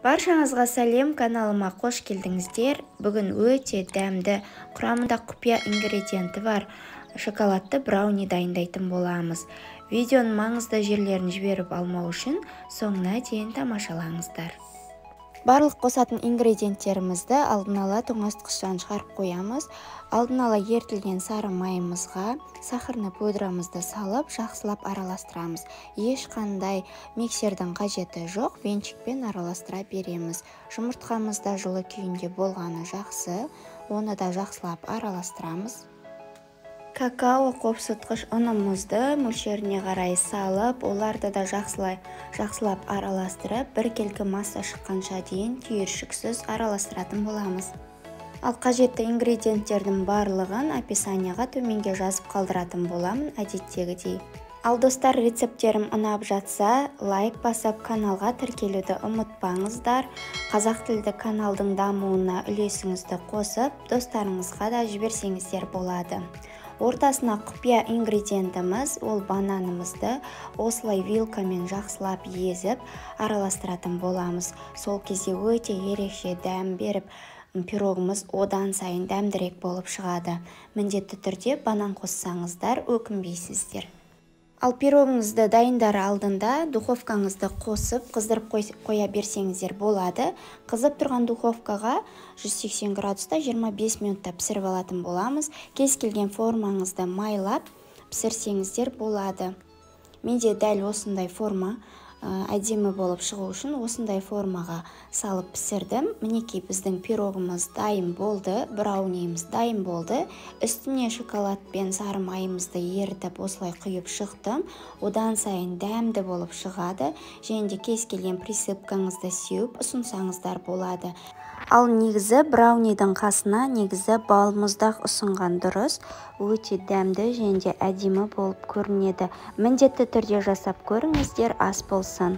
Баршаңызға сәлем, каналыма қош келдіңіздер. Бүгін өте дәмді, құрамында құпия ингредиенті бар шоколадты брауни дайындайтын боламыз. Видеоның маңызды жерлерін жіберіп алмау үшін соңына дейін тамашалаңыздар. Барлық қосатын ингредиенттерімізді алдын ала тоңазытқыштан шығарып қоямыз. Алдын ала ертілген сары майымызға сахарный пудрамызды салып, жақсылап араластырамыз. Ешқандай миксердің қажеті жоқ, венчикпен араластыра береміз. Жұмыртқамызда жылы күйінде болғаны жақсы, оны да жақсылап араластырамыз. Какао қопсытқыш ұнымызды мөлшеріне қарай салып, оларды да жақсылап араластырып, біркелкі масса шыққанша дейін түйіршіксіз араластыратын боламыз. Ал қажетті ингредиенттердің барлығын описанияға төменге жазып қалдыратын боламын, әдеттегідей. Ал достар, рецепттерім ұнап жатса, лайк басып, каналға тіркелуді ұмытпаңыздар. Қазақ тілді каналдың дамуына үлесіңізді қосып, достарыңызға да жіберсеңіздер болады. Ортасына құпия ингредиентіміз, ол бананымызды осылай вилкамен жақсылап езіп араластыратын боламыз. Сол кезде өте ерекше дәм беріп, пирогымыз одан сайын дәмдірек болып шығады. Міндетті түрде банан қоссаңыздар, өкінбейсіздер. Ал пирогыңызды дайындар алдында духовкаңызды қосып, қыздырып қоя берсеңіздер болады. Қызып тұрған духовкаға 180 градуста 25 минутта пісіріп алатын боламыз. Кез келген формаңызды майлап пісірсеңіздер болады. Менде дәл осындай форма әдемі болып шығу үшін осындай формаға салып пісірдім. Мінекей біздің пирогымыз дайын болды, брауниіміз дайын болды. Үстіне шоколад пен сары майымызды ерітіп осылай құйып шықтым. Одан сайын дәмді болып шығады. Және де кез келген присыпкаңызды сеуіп ұсынсаңыздар болады. Ал негізі браунидің қасына негізі балмұздақ ұсынған дұрыс. Өте дәмді және де әдемі болып көрінеді. Міндетті түрде жасап көріңіздер, ас болсын.